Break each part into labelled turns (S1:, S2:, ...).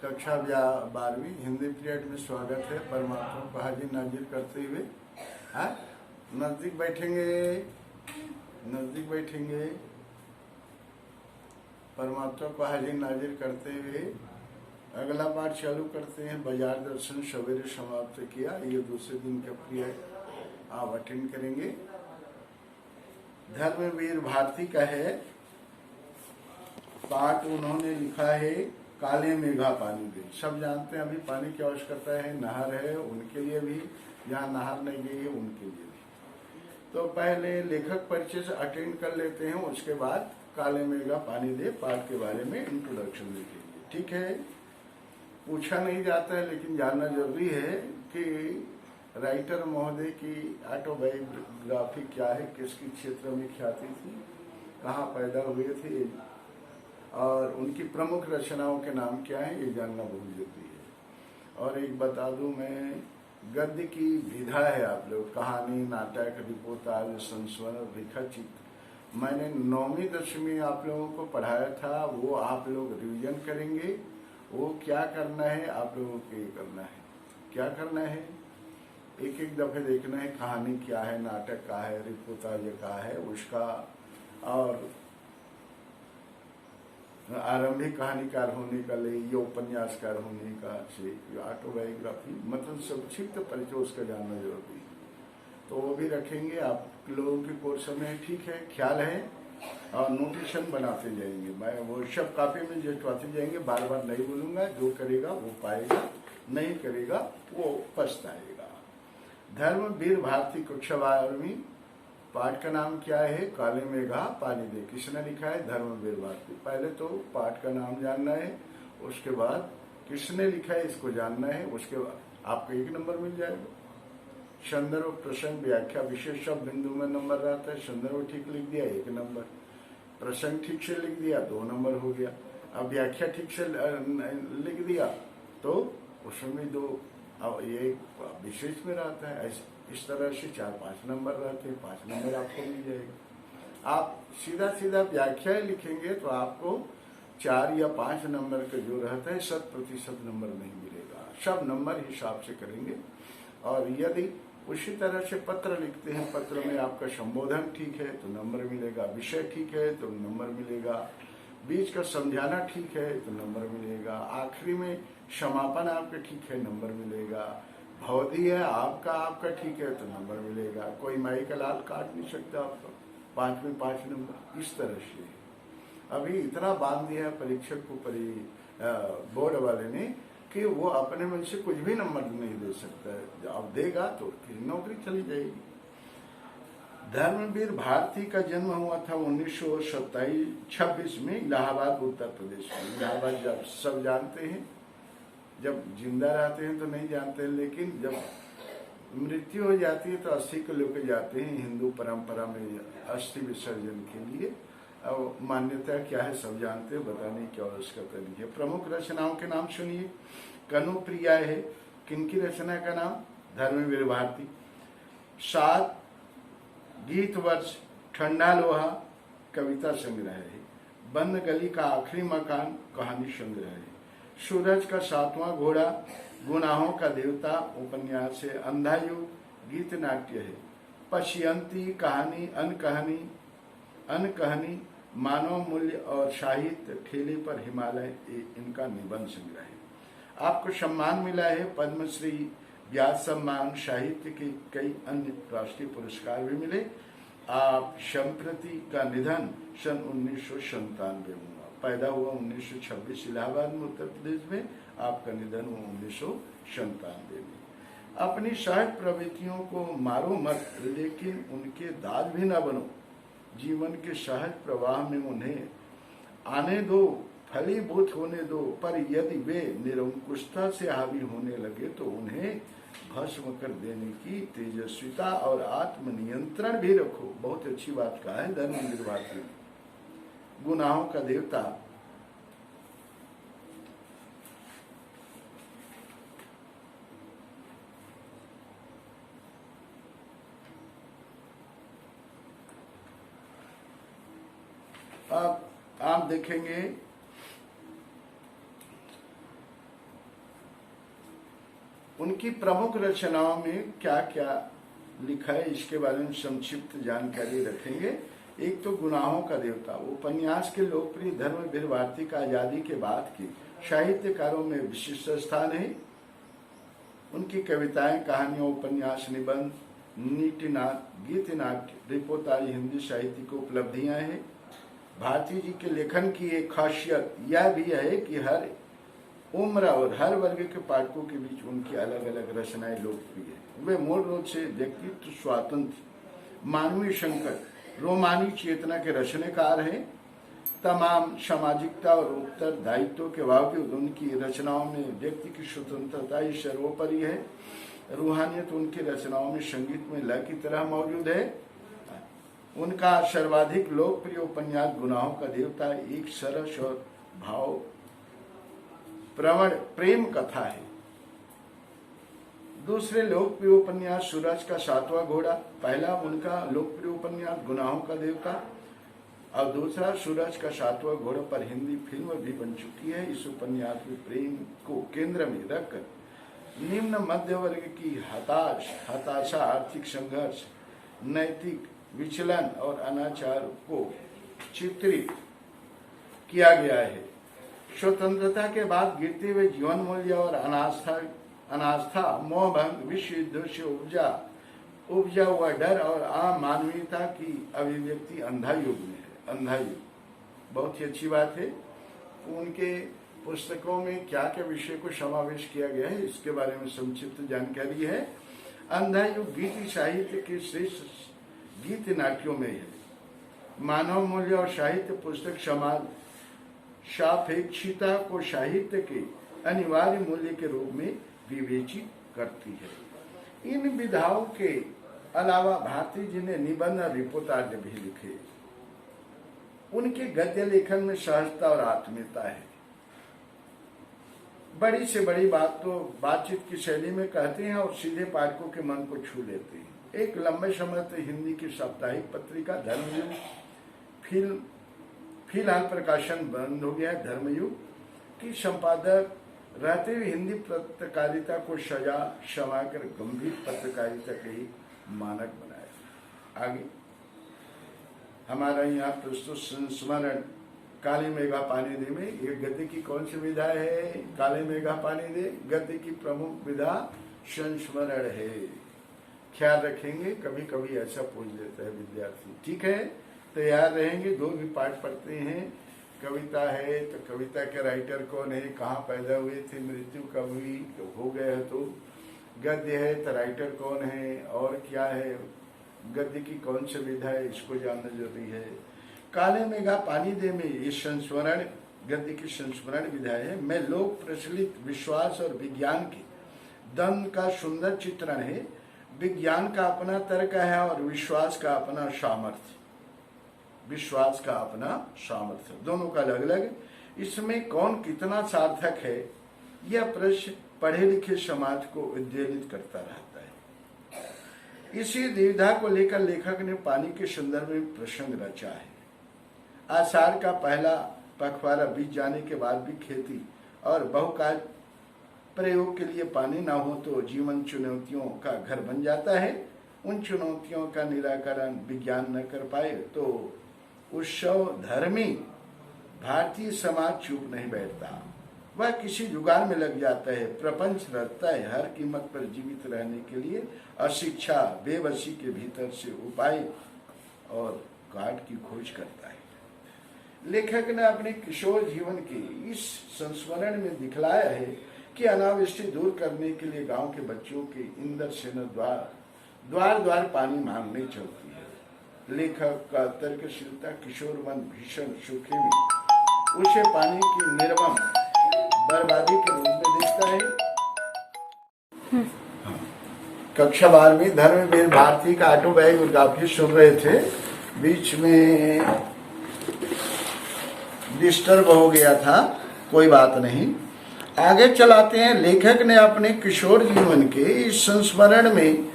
S1: कक्षा 12वीं हिंदी पीरियड में स्वागत है। परमात्मा को हाजिर नाजिर करते हुए नजदीक बैठेंगे, नजदीक बैठेंगे। परमात्मा को हाजिर नाजिर करते हुए अगला पाठ चालू करते हैं। बाजार दर्शन सवेरे समाप्त किया, ये दूसरे दिन का पीरियड आप अटेंड करेंगे। धर्मवीर भारती का है पाठ, उन्होंने लिखा है काले मेघा पानी दे। सब जानते हैं अभी पानी की आवश्यकता है, नहर है उनके लिए भी, जहाँ नहर नहीं गई है उनके लिए भी। तो पहले लेखक परिचय से अटेंड कर लेते हैं, उसके बाद काले मेघा पानी दे पाठ के बारे में इंट्रोडक्शन देखेंगे। ठीक है, पूछा नहीं जाता है लेकिन जानना जरूरी है कि राइटर महोदय की ऑटोबायोग्राफी क्या है, किसकी क्षेत्र में ख्याति थी, कहाँ पैदा हुए थे और उनकी प्रमुख रचनाओं के नाम क्या है, ये जानना बहुत जरूरी है। और एक बता दूं मैं, गद्य की विधा है आप लोग, कहानी, नाटक, रिपोर्टाज, संस्मरण, रेखाचित्र। मैंने 9वीं 10वीं आप लोगों को पढ़ाया था, वो आप लोग रिवीजन करेंगे। वो क्या करना है आप लोगों को, ये करना है, क्या करना है, एक एक दफे देखना है कहानी क्या है, नाटक का है, रिपोर्टाज का है उसका, और आरंभिक कहानीकार होने का ले, ये उपन्यासकार होने का से, ऑटोबायोग्राफी मतलब संक्षिप्त परिचय उसका जानना जरूरी है। तो वो भी रखेंगे आप लोगों के कोर्स में, ठीक है, ख्याल है। और नोटेशन बनाते जाएंगे, मैं वो सब कॉपी में जुटवाते जाएंगे। बार बार नहीं बोलूंगा, जो करेगा वो पाएगा, नहीं करेगा वो पछताएगा। धर्मवीर भारती कक्षा 12वीं, पाठ का नाम क्या है, काले मेघा पानी दे। किसने लिखा है, धर्मवीर भारती। पहले तो पाठ का नाम जानना है, उसके बाद किसने लिखा है इसको जानना है, उसके बाद आपको 1 नंबर मिल जाएगा। संदर्भ, प्रसंग, व्याख्या, विशेष सब बिंदु में नंबर रहता है। संदर्भ ठीक लिख दिया 1 नंबर, प्रसंग ठीक से लिख दिया 2 नंबर हो गया। अब व्याख्या ठीक से लिख दिया तो उसमें 2, अब ये विशेष में रहता है। इस तरह से 4-5 नंबर रहते हैं, 5 नंबर आपको मिल जाएगा। आप सीधा सीधा व्याख्या लिखेंगे तो आपको 4 या 5 नंबर का जो रहता है 100% नंबर नहीं मिलेगा। सब नंबर हिसाब से करेंगे। और यदि उसी तरह से पत्र लिखते हैं, पत्र में आपका संबोधन ठीक है तो नंबर मिलेगा, विषय ठीक है तो नंबर मिलेगा, बीच का समझाना ठीक है तो नंबर मिलेगा, आखिरी में समापन आपका ठीक है नंबर मिलेगा, भवधी है आपका ठीक है तो नंबर मिलेगा। कोई माई का लाल काट नहीं सकता आपका, 5 में 5 नंबर। इस तरह से अभी इतना बांध दिया परीक्षक को बोर्ड वाले ने कि वो अपने मन से कुछ भी नंबर नहीं दे सकता है। अब देगा तो फिर नौकरी चली जाएगी। धर्मवीर भारती का जन्म हुआ था 1926 में इलाहाबाद उत्तर प्रदेश में। इलाहाबाद जब सब जानते हैं, जब जिंदा रहते हैं तो नहीं जानते, लेकिन जब मृत्यु हो जाती है तो अस्थि को लेकर जाते हैं हिंदू परंपरा में अस्थि विसर्जन के लिए। अब मान्यता क्या है सब जानते हैं, बताने की आवश्यकता नहीं है। प्रमुख रचनाओं के नाम सुनिए। कनुप्रिया है, किनकी रचना का नाम, धर्मवीर भारती। 7 गीत वर्ष, ठंडा लोहा कविता संग्रह है। बंद गली का आखिरी मकान कहानी संग्रह है। सूरज का 7वां घोड़ा, गुनाहों का देवता उपन्यास है। अंधा युग गीत नाट्य है। पश्यंती कहानी, अनकहानी, मानव मूल्य और साहित्य, ठेले पर हिमालय, इनका निबंध संग्रह है। आपको सम्मान मिला है, पद्मश्री, व्यास सम्मान, साहित्य के कई अन्य राष्ट्रीय पुरस्कार भी मिले। आप संप्रति का निधन सन 1997 में हुआ, पैदा हुआ 1926 इलाहाबाद में उत्तर प्रदेश में, आपका निधन हुआ 1997 में। अपनी सहज प्रवृत्तियों को मारो मत, लेकिन उनके दास भी न बनो। जीवन के सहज प्रवाह में उन्हें आने दो, फलीभूत होने दो, पर यदि वे निरंकुशता से हावी होने लगे तो उन्हें भस्म कर देने की तेजस्विता और आत्मनियंत्रण भी रखो। बहुत अच्छी बात कहा है धर्मवीर भारती ने। गुनाहों का देवता, आप देखेंगे उनकी प्रमुख रचनाओं में क्या क्या लिखा है इसके बारे में संक्षिप्त जानकारी रखेंगे। एक तो गुनाहों का देवता उपन्यास के लोकप्रिय धर्मवीर भारती का आजादी के बाद के साहित्यकारों में विशिष्ट स्थान है। उनकी कविताएं, कहानियां, उपन्यास, निबंध, नीतिनाद, गीत नाट्य, रिपोर्टाज हिंदी साहित्य की उपलब्धियां हैं। भारती जी के लेखन की एक खासियत यह भी है कि हर उम्र और हर वर्ग के पाठकों के बीच उनकी अलग अलग रचनाएं लोकप्रिय है। वे मूल रूप से व्यक्तित्व स्वातंत्र्य, मानवीय संकट, रोमानी चेतना के रचनाकार हैं। तमाम सामाजिकता और उत्तरदायित्व के बावजूद उनकी रचनाओं में व्यक्ति की स्वतंत्रता ही सर्वोपरि है। रूहानियत उनकी रचनाओं में संगीत में लय की तरह मौजूद है। उनका सर्वाधिक लोकप्रिय उपन्यास गुनाहों का देवता एक सरस और भाव प्रवण प्रेम कथा है। दूसरे लोकप्रिय उपन्यास सूरज का सातवां घोड़ा। पहला उनका लोकप्रिय उपन्यास गुनाहों का देवता और दूसरा सूरज का सातवां घोड़ा पर हिंदी फिल्म भी बन चुकी है। इस उपन्यास में प्रेम को केंद्र में रखकर निम्न मध्य वर्ग की हताशा, आर्थिक संघर्ष, नैतिक विचलन और अनाचार को चित्रित किया गया है। स्वतंत्रता के बाद गिरते हुए जीवन मूल्य और अनास्था, मोहभंग, विश्व युद्ध से उपजा हुआ डर और आम मानवीयता की अभिव्यक्ति अंधा युग में है। अंधा युग बहुत ही अच्छी बात है। उनके पुस्तकों में क्या क्या विषय को समावेश किया गया है इसके बारे में संक्षिप्त जानकारी है। अंधा युग गीत साहित्य के श्रेष्ठ गीत नाट्यों में है। मानव मूल्य और साहित्य पुस्तक समाज सापेक्षिता को साहित्य के अनिवार्य मूल्य के रूप में विवेचित करती है। इन विधाओं के अलावा भारती जी ने निबंध और रिपोर्टाज भी लिखे। उनके गद्य लेखन में सहजता और आत्मीयता है। बड़ी से बड़ी बात तो बातचीत की शैली में कहते हैं और सीधे पाठकों के मन को छू लेते हैं। एक लंबे समय तक हिंदी की साप्ताहिक पत्रिका धर्मयुग फिलहाल प्रकाशन बंद हो गया है। धर्मयुग की संपादक रहते हुए हिंदी पत्रकारिता को समाकर गंभीर पत्रकारिता के ही मानक बनाया। आगे हमारा यहाँ प्रस्तुत संस्मरण काले मेघा पानी दे में ये गद्य की कौन सी विधा है? काले मेघा पानी दे गद्य की प्रमुख विधा संस्मरण है। ख्याल रखेंगे, कभी कभी ऐसा पूछ लेता है विद्यार्थी। ठीक है, तैयार रहेंगे। दो भी पाठ पढ़ते हैं। कविता है तो कविता के राइटर कौन है, कहाँ पैदा हुए थे, मृत्यु कब हुई, तो हो गया है। तो गद्य है तो राइटर कौन है और क्या है, गद्य की कौन सी विधा है, इसको जानना जरूरी है। काले मेघा पानी दे में ये संस्मरण गद्य की संस्मरण विधा है। मैं लोक प्रचलित विश्वास और विज्ञान के द्वंद्व का सुंदर चित्रण है। विज्ञान का अपना तर्क है और विश्वास का अपना सामर्थ्य। विश्वास का अपना सामर्थ्य, दोनों का अलग अलग। इसमें कौन कितना सार्थक है, यह प्रश्न पढ़े लिखे समाज को उद्वेलित करता रहता है। इसी द्विधा को लेकर लेखक ने पानी के संदर्भ में प्रसंग रचा है। आषाढ़ का पहला पखवाड़ा बीत जाने के बाद भी खेती और बहुकाज प्रयोग के लिए पानी ना हो तो जीवन चुनौतियों का घर बन जाता है। उन चुनौतियों का निराकरण विज्ञान न कर पाए तो उत्सव धर्मी भारतीय समाज चुप नहीं बैठता, वह किसी जुगाड़ में लग जाता है। प्रपंच रचता है हर कीमत पर जीवित रहने के लिए। अशिक्षा बेबसी के भीतर से उपाय और काट की खोज करता है। लेखक ने अपने किशोर जीवन के इस संस्मरण में दिखलाया है कि अनावृष्टि दूर करने के लिए गांव के बच्चों के इंदर सेना द्वार द्वार पानी मांगने चलती है। लेखक का तर्कशीलता किशोर मन भीषण सूखे में उसे पानी की निर्मम बर्बादी के रूप में देखता है। कक्षा 12 में धर्मवीर भारती का ऑटोबायोग्राफी सुन रहे थे, बीच में डिस्टर्ब हो गया था, कोई बात नहीं, आगे चलाते हैं। लेखक ने अपने किशोर जीवन के इस संस्मरण में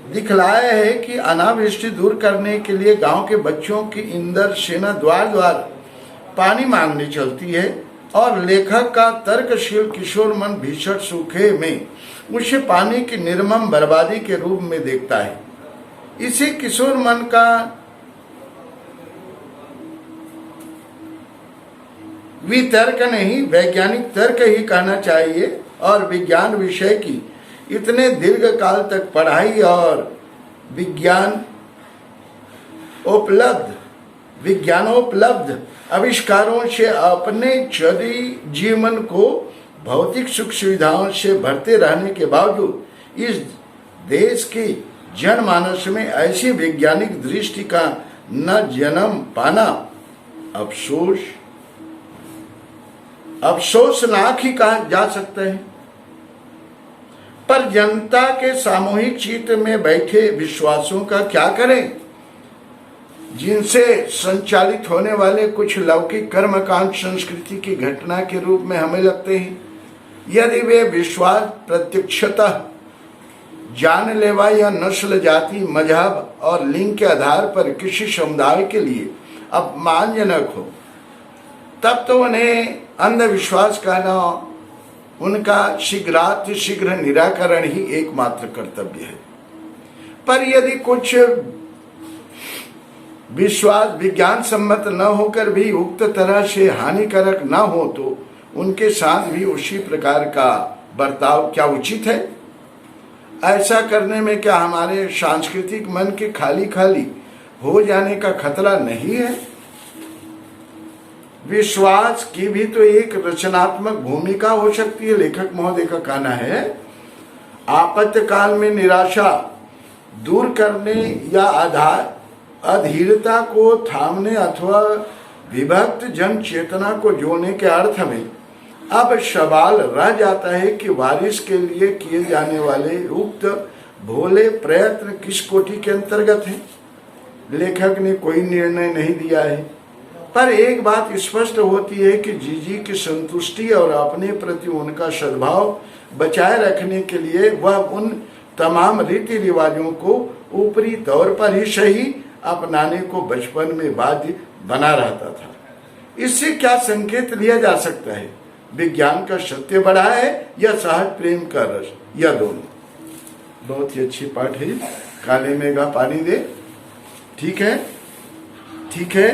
S1: दिखलाया है कि अनावृष्टि दूर करने के लिए गांव के बच्चों की इंदर सेना द्वार द्वार पानी मांगने चलती है। और लेखक का तर्कशील किशोर मन भीषण सूखे में उसे पानी की निर्मम बर्बादी के रूप में देखता है। इसी किशोर मन का वितर्क नहीं, वैज्ञानिक तर्क ही कहना चाहिए। और विज्ञान विषय की इतने दीर्घ काल तक पढ़ाई और विज्ञानोपलब्ध आविष्कारों से अपने जीवन को भौतिक सुख सुविधाओं से भरते रहने के बावजूद इस देश की जनमानस में ऐसी वैज्ञानिक दृष्टि का न जन्म पाना अफसोसनाक ही कहा जा सकता है। पर जनता के सामूहिक चित्त में बैठे विश्वासों का क्या करें, जिनसे संचालित होने वाले कुछ लौकिक कर्मकांड संस्कृति की घटना के रूप में हमें लगते हैं। यदि वे विश्वास प्रत्यक्षतः जानलेवा या नस्ल, जाति, मजहब और लिंग के आधार पर किसी समुदाय के लिए अपमानजनक हो, तब तो उन्हें अंधविश्वास कहना उनका शीघ्र निराकरण ही एकमात्र कर्तव्य है। पर यदि कुछ विश्वास विज्ञान सम्मत न होकर भी उक्त तरह से हानिकारक न हो, तो उनके साथ भी उसी प्रकार का बर्ताव क्या उचित है? ऐसा करने में क्या हमारे सांस्कृतिक मन के खाली हो जाने का खतरा नहीं है? विश्वास की भी तो एक रचनात्मक भूमिका हो सकती है। लेखक महोदय का कहना है, आपातकाल में निराशा दूर करने या अधीरता को थामने अथवा विभक्त जन चेतना को जोड़ने के अर्थ में अब सवाल रह जाता है कि वारिस के लिए किए जाने वाले उक्त भोले प्रयत्न किस कोटि के अंतर्गत हैं। लेखक ने कोई निर्णय नहीं दिया है, पर एक बात स्पष्ट होती है कि जीजी की संतुष्टि और अपने प्रति उनका सद्भाव बचाए रखने के लिए वह उन तमाम रीति रिवाजों को ऊपरी तौर पर ही सही अपनाने को बचपन में बाध्य बना रहता था। इससे क्या संकेत लिया जा सकता है? विज्ञान का सत्य बड़ा है या सहज प्रेम का रस, या दोनों? बहुत ही अच्छी पाठ है। काले मेघा पानी दे। ठीक है,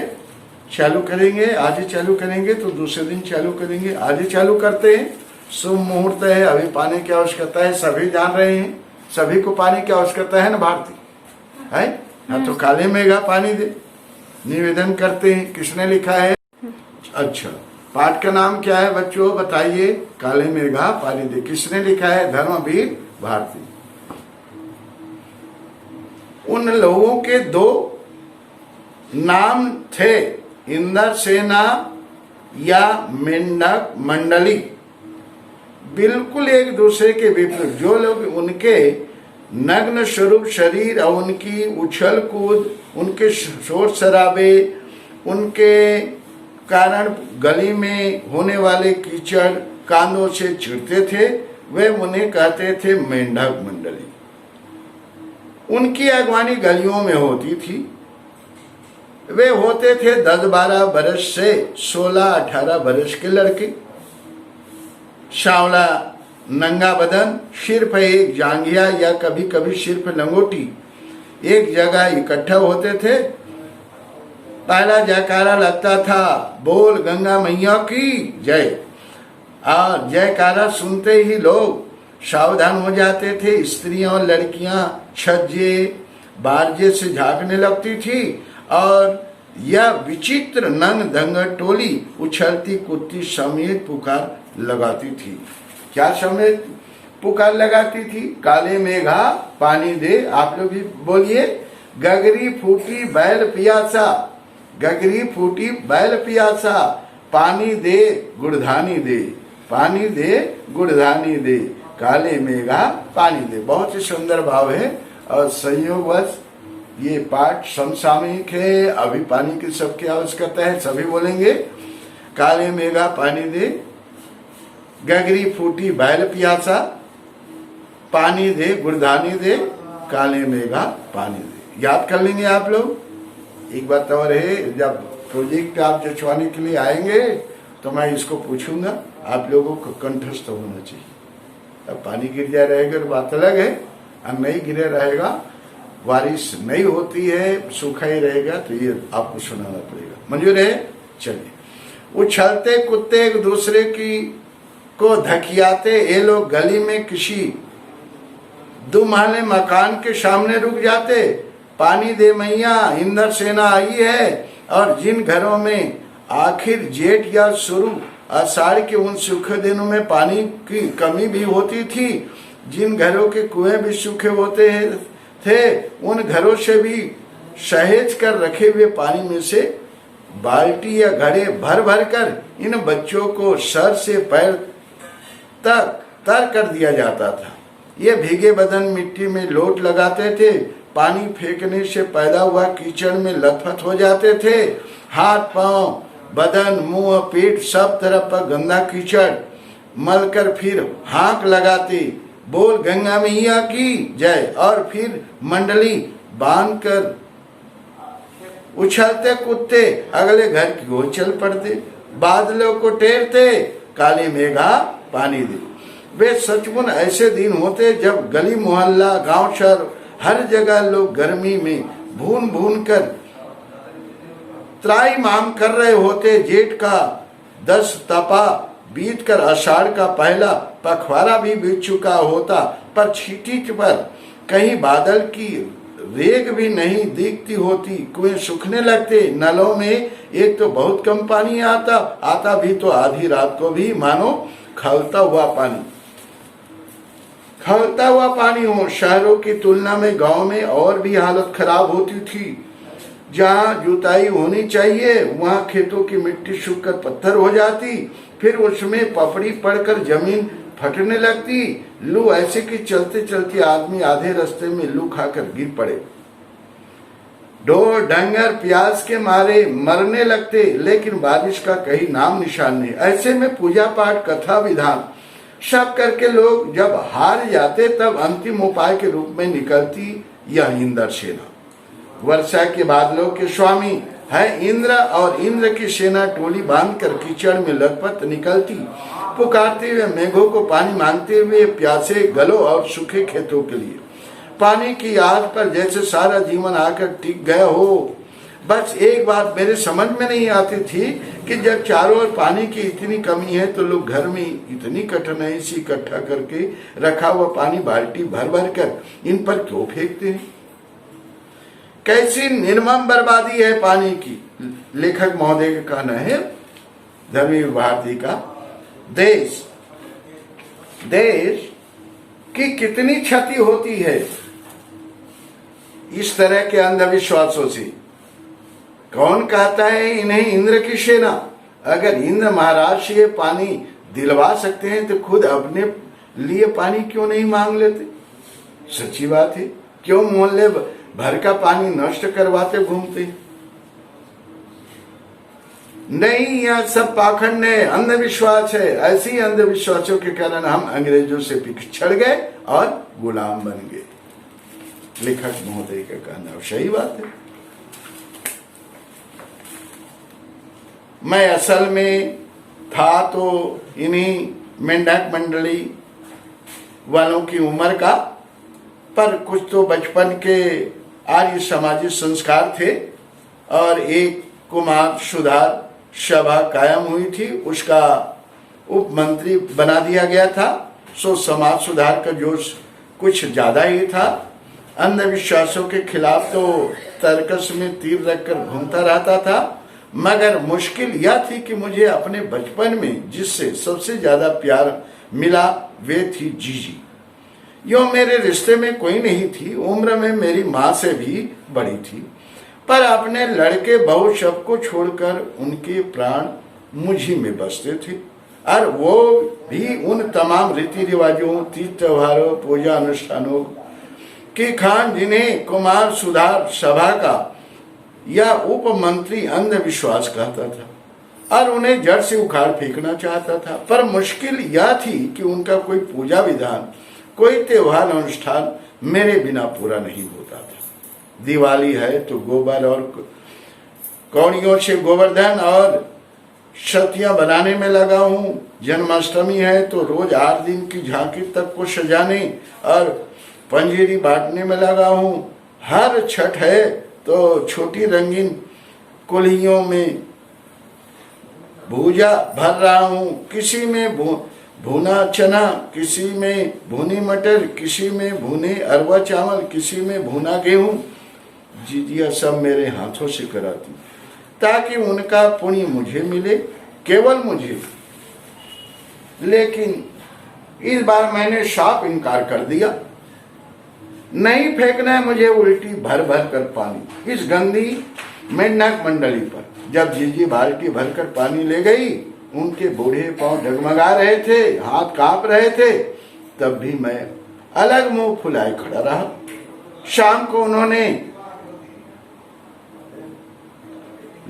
S1: चालू करेंगे। आज ही चालू करेंगे तो दूसरे दिन चालू करेंगे। आज ही चालू करते हैं। शुभ मुहूर्त है, अभी पानी की आवश्यकता है, सभी जान रहे हैं। सभी को पानी की आवश्यकता है ना भारती, है? हाँ, तो काले मेघा पानी दे निवेदन करते हैं। किसने लिखा है? अच्छा, पाठ का नाम क्या है बच्चों बताइए? काले मेघा पानी दे। किसने लिखा है? धर्मवीर भारती। उन लोगों के दो नाम थे, इंद्रसेना या मेंढक मंडली, बिल्कुल एक दूसरे के विपरीत। जो लोग उनके नग्न स्वरूप शरीर और उनकी उछल कूद, उनके शोर शराबे, उनके कारण गली में होने वाले कीचड़ कांदों से चिढ़ते थे, वे उन्हें कहते थे मेंढक मंडली। उनकी अगवानी गलियों में होती थी। वे होते थे 10-12 बरस से 16-18 बरस के लड़के, सांवला, नंगा बदन, सिर्फ एक जांघिया या कभी कभी सिर्फ लंगोटी, एक जगह इकट्ठा होते थे। पहला जयकारा लगता था, बोल गंगा मैया की जय। और जयकारा सुनते ही लोग सावधान हो जाते थे। स्त्रियां और लड़कियां छज्जे बारजे से झांकने लगती थी और यह विचित्र नंग दंग टोली उछलती कूदती समेत पुकार लगाती थी। क्या समेत पुकार लगाती थी? काले मेघा पानी दे। आप लोग भी बोलिए, गगरी फूटी बैल पियासा, गगरी फूटी बैल पियासा, पानी दे गुड़धानी दे, पानी दे गुड़धानी दे, काले मेघा पानी दे। बहुत ही सुंदर भाव है और संयोगवश ये पाठ समसामयिक है। अभी पानी की सबकी आवश्यकता है, सभी बोलेंगे काले मेघा पानी दे, गगरी फूटी बैल पियासा, पानी दे गुड़धानी दे, काले मेघा पानी दे। याद कर लेंगे आप लोग। एक बात और है, जब प्रोजेक्ट आप जचवाने के लिए आएंगे तो मैं इसको पूछूंगा, आप लोगों को कंठस्थ होना चाहिए। अब पानी गिर जा रहेगा तो बात अलग है, और नहीं गिरे रहेगा, बारिश नहीं होती है, सूखा ही रहेगा, तो ये आपको सुनाना पड़ेगा। मंजूर है? चलिए। उछलते कुत्ते एक दूसरे की को धकियाते ये लोग गली में किसी दुमाले मकान के सामने रुक जाते। पानी दे मैया, इंद्र सेना आई है। और जिन घरों में आखिर जेठ या शुरू आषाढ़ के उन सूखे दिनों में पानी की कमी भी होती थी, जिन घरों के कुएं भी सूखे होते थे, उन घरों से भी सहेज कर रखे हुए पानी में से बाल्टी या घड़े भर भर कर इन बच्चों को सर से पैर तक तर कर दिया जाता था। ये भीगे बदन मिट्टी में लोट लगाते थे, पानी फेंकने से पैदा हुआ कीचड़ में लथपथ हो जाते थे। हाथ पांव, बदन, मुंह, पीठ सब तरफ पर गंदा कीचड़ मलकर फिर हाथ लगाते, बोल गंगा मैया की जय, और फिर मंडली बांधकर उछलते कुत्ते अगले घर की ओर चल पड़ते। बादलों को टेरते, काले मेघा पानी दे। वे सचमुच ऐसे दिन होते जब गली मोहल्ला, गांव, शहर हर जगह लोग गर्मी में भून भून कर त्राहिमाम कर रहे होते। जेठ का 10 तपा बीत कर आषाढ़ का पहला पखवाड़ा भी बीत चुका होता, पर छीटी पर कहीं बादल की रेग भी नहीं दिखती होती। कुएं सूखने लगते, नलों में एक तो बहुत कम पानी आता भी तो आधी रात को भी मानो खौलता हुआ पानी हो। शहरों की तुलना में गांव में और भी हालत खराब होती थी। जहां जुताई होनी चाहिए वहां खेतों की मिट्टी सूखकर पत्थर हो जाती, फिर उसमें पपड़ी पड़कर जमीन फटने लगती। लू ऐसे कि चलते चलते आदमी आधे रास्ते में लू खाकर गिर पड़े। ढोर डंगर प्यास के मारे मरने लगते, लेकिन बारिश का कहीं नाम निशान नहीं। ऐसे में पूजा पाठ, कथा, विधान सब करके लोग जब हार जाते, तब अंतिम उपाय के रूप में निकलती यह इंद्र सेना। वर्षा के बादलों के स्वामी है इंद्र, और इंद्र की सेना टोली बांधकर कीचड़ में लथपथ निकलती, पुकारते हुए मेघों को पानी मांगते हुए प्यासे गलों और सूखे खेतों के लिए। पानी की याद पर जैसे सारा जीवन आकर टिक गया हो। बस एक बात मेरे समझ में नहीं आती थी कि जब चारों ओर पानी की इतनी कमी है तो लोग घर में इतनी कठिनाई से इकट्ठा करके रखा हुआ पानी बाल्टी भर भर कर इन पर क्यों फेंकते हैं। कैसी निर्मम बर्बादी है पानी की। लेखक महोदय का कहना है, धर्मवीर भारती का, देश की कितनी क्षति होती है इस तरह के अंधविश्वासों से। कौन कहता है इन्हें इंद्र की सेना? अगर इंद्र महाराज से ये पानी दिलवा सकते हैं तो खुद अपने लिए पानी क्यों नहीं मांग लेते? सच्ची बात है, क्यों मोहल्ले भर का पानी नष्ट करवाते घूमते? नहीं, यह सब पाखंड है, अंधविश्वास है। ऐसी अंधविश्वासों के कारण हम अंग्रेजों से पिछड़ गए और गुलाम बन गए। लेखक महोदय का कहना सही बात है। मैं असल में था तो इन्हीं मेंढक मंडली वालों की उम्र का, पर कुछ तो बचपन के आर्य सामाजिक संस्कार थे, और एक कुमार सुधार सभा कायम हुई थी, उसका उप मंत्री बना दिया गया था। सो समाज सुधार का जोश कुछ ज्यादा ही था। अंधविश्वासों के खिलाफ तो तर्कस में तीर रखकर घूमता रहता था, मगर मुश्किल यह थी कि मुझे अपने बचपन में जिससे सबसे ज्यादा प्यार मिला वे थी जीजी। यो मेरे रिश्ते में कोई नहीं थी, उम्र में मेरी माँ से भी बड़ी थी, पर अपने लड़के बहू सबको छोड़कर उनके प्राण मुझी में बसते थे, और वो भी उन तमाम रीति रिवाजों, तीज त्योहारों, पूजा अनुष्ठानों की खान जिन्हें कुमार सुधार सभा का या उप मंत्री अंधविश्वास कहता था, और उन्हें जड़ से उखाड़ फेंकना चाहता था। पर मुश्किल यह थी कि उनका कोई पूजा विधान, कोई त्योहार अनुष्ठान मेरे बिना पूरा नहीं होता था। दिवाली है तो गोबर और कौड़ियों से गोवर्धन और सतियां बनाने में लगा हूँ। जन्माष्टमी है तो रोज 8 दिन की झांकी तक को सजाने और पंजीरी बांटने में लगा हूँ। हर छठ है तो छोटी रंगीन कुल्हियों में भूजा भर रहा हूँ। किसी में भुना चना, किसी में भुनी मटर, किसी में भुने अरवा चावल, किसी में भुना गेहूं। जीजिया सब मेरे हाथों से कराती ताकि उनका पुण्य मुझे मिले, केवल मुझे। लेकिन इस बार मैंने साफ इनकार कर दिया। नहीं फेंकना है मुझे उल्टी भर भर कर पानी इस गंदी मेंढक मंडली पर। जब जीजी बाल्टी भरकर पानी ले गई, उनके बूढ़े पांव डगमगा रहे थे, हाथ कांप रहे थे, तब भी मैं अलग मुंह फुलाए खड़ा रहा। शाम को उन्होंने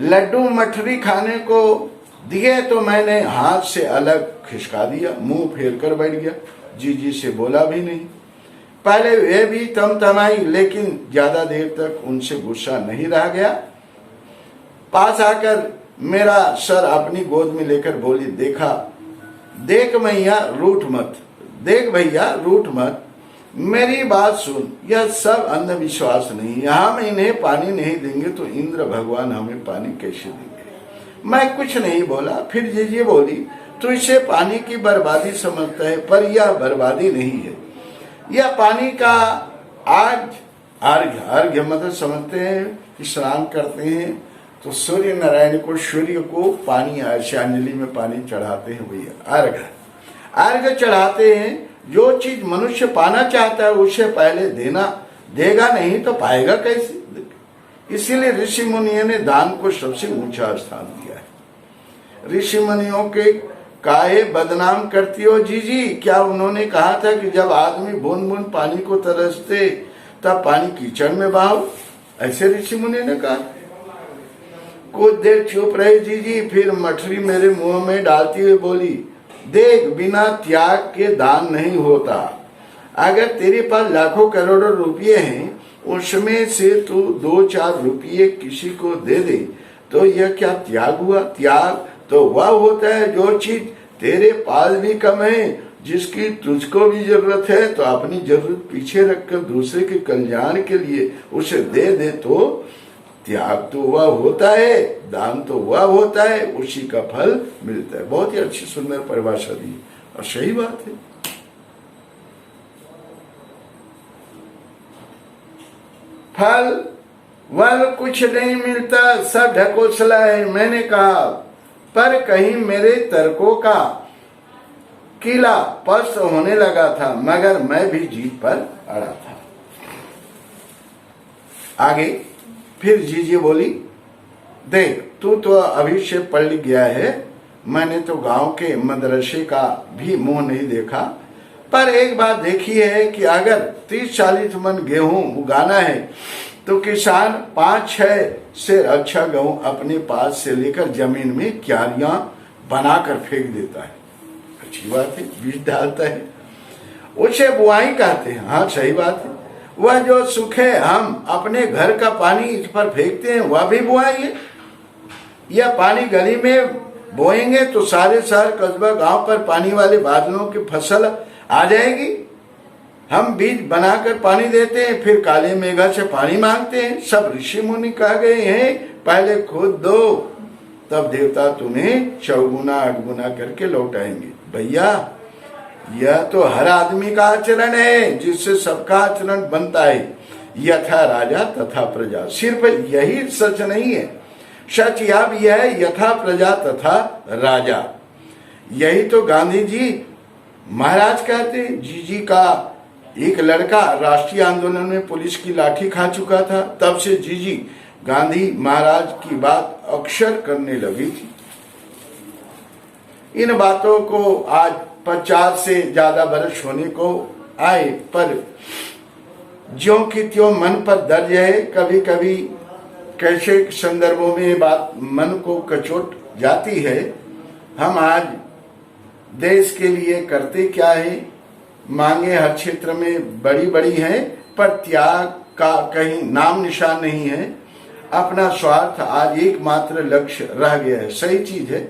S1: लड्डू मठरी खाने को दिए तो मैंने हाथ से अलग खिसका दिया, मुंह फेर कर बैठ गया। जीजी से बोला भी नहीं। पहले वे भी तमतमाई, लेकिन ज्यादा देर तक उनसे गुस्सा नहीं रह गया। पास आकर मेरा सर अपनी गोद में लेकर बोली, देख भैया रूठ मत, देख भैया रूठ मत, मेरी बात सुन। यह सब अंधविश्वास नहीं है। हम इन्हें पानी नहीं देंगे तो इंद्र भगवान हमें पानी कैसे देंगे। मैं कुछ नहीं बोला। फिर जीजी बोली, तू इसे पानी की बर्बादी समझता है, पर यह बर्बादी नहीं है। यह पानी का अर्घ्य मतलब समझते हैं कि स्नान करते हैं तो सूर्य नारायण को, सूर्य को पानी अर्घ्यांजलि में पानी चढ़ाते हैं, भैया अर्घ्य चढ़ाते हैं। जो चीज मनुष्य पाना चाहता है उसे पहले देगा नहीं तो पाएगा कैसे। इसीलिए ऋषि मुनियों ने दान को सबसे ऊंचा स्थान दिया है। ऋषि मुनियों के काहे बदनाम करती हो जीजी? क्या उन्होंने कहा था कि जब आदमी बूंद बूंद पानी को तरसते तब पानी कीचड़ में बहाओ? ऐसे ऋषि मुनि ने कहा। कुछ देर चुप रहे जीजी, फिर मठरी मेरे मुंह में डालती हुई बोली, देख बिना त्याग के दान नहीं होता। अगर तेरे पास लाखों करोड़ों रुपये हैं, उसमें से तू 2-4 रुपये किसी को दे दे तो यह क्या त्याग हुआ? त्याग तो वह होता है जो चीज तेरे पास भी कम है, जिसकी तुझको भी जरूरत है, तो अपनी जरूरत पीछे रखकर दूसरे के कल्याण के लिए उसे दे दे तो त्याग तो वह होता है, दान तो वह होता है, उसी का फल मिलता है। बहुत ही अच्छी सुंदर परिभाषा दी और सही बात है। फल वल कुछ नहीं मिलता, सब ढकोसला है। मैंने कहा, पर कहीं मेरे तर्कों का किला पस्त होने लगा था, मगर मैं भी जीत पर अड़ा था। आगे फिर जीजी बोली, देख तू तो अभी से पढ़ लिख गया है, मैंने तो गांव के मदरसे का भी मुंह नहीं देखा, पर एक बात देखी है कि अगर 30-40 मन गेहूं उगाना है तो किसान 5-6 से अच्छा गेहूं अपने पास से लेकर जमीन में क्यारियां बनाकर फेंक देता है। अच्छी बात है, बीज डालता है, उसे बुआई कहते हैं। हाँ सही बात है। वह जो सुख है हम अपने घर का पानी इस पर फेंकते हैं, वह भी बुआई है। यह पानी गली में बोएंगे तो सारे शहर कस्बा गांव पर पानी वाले बादलों की फसल आ जाएगी। हम बीज बनाकर पानी देते हैं, फिर काले मेघा से पानी मांगते हैं। सब ऋषि मुनि कह गए हैं, पहले खुद दो, तब देवता तुम्हें 4 गुना 8 गुना करके लौटाएंगे। भैया यह तो हर आदमी का आचरण है, जिससे सबका आचरण बनता है। यथा राजा तथा प्रजा, सिर्फ यही सच नहीं है, सच यह भी है यथा प्रजा तथा राजा। यही तो गांधी जी महाराज कहते। जीजी का एक लड़का राष्ट्रीय आंदोलन में पुलिस की लाठी खा चुका था, तब से जीजी गांधी महाराज की बात अक्सर करने लगी थी। इन बातों को आज 50 से ज्यादा वर्ष होने को आए, पर ज्यों की त्यों मन पर दर्ज है। कभी कभी कैसे संदर्भों में बात मन को कचोट जाती है। हम आज देश के लिए करते क्या है? मांगे हर क्षेत्र में बड़ी बड़ी हैं, पर त्याग का कहीं नाम निशान नहीं है। अपना स्वार्थ आज एकमात्र लक्ष्य रह गया है। सही चीज है,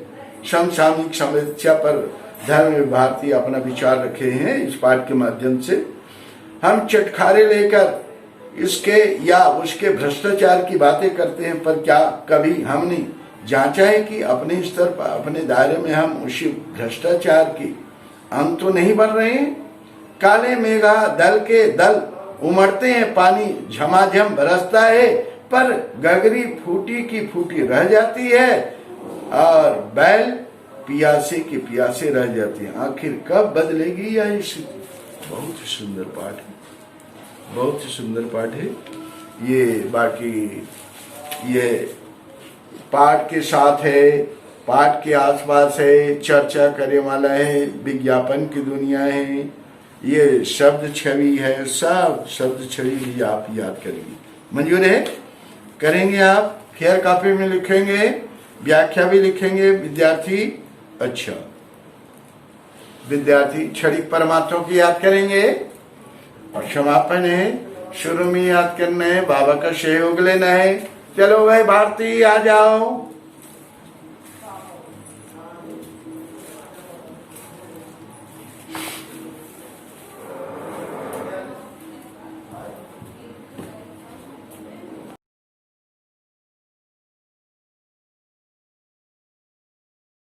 S1: समसामयिक समस्या पर धर्म भारती अपना विचार रखे हैं। इस पाठ के माध्यम से हम चटखारे लेकर इसके या उसके भ्रष्टाचार की बातें करते हैं, पर क्या कभी हमने जांचा है कि अपने स्तर पर अपने दायरे में हम उसी भ्रष्टाचार की अंत तो नहीं बन रहे हैं? काले मेघा दल के दल उमड़ते हैं, पानी झमाझम बरसता है, पर गगरी फूटी की फूटी रह जाती है और बैल पियासे की पियासे रह जाती है। आखिर कब बदलेगी यह स्थिति? बहुत ही सुंदर पाठ है, बहुत ही सुंदर पाठ है ये। बाकी ये पाठ के साथ है, पाठ के आसपास है, चर्चा करने वाला है, विज्ञापन की दुनिया है, ये शब्द छवि है, सब शब्द छवि भी आप याद करेंगे। मंजूर है? करेंगे आप? फेयर कॉपी में लिखेंगे, व्याख्या भी लिखेंगे विद्यार्थी। अच्छा, विद्यार्थी क्षणिक परमात्मा की याद करेंगे और समापन है, शुरू में याद करना है, बाबा का सहयोग लेना है। चलो भाई भारती आ जाओ।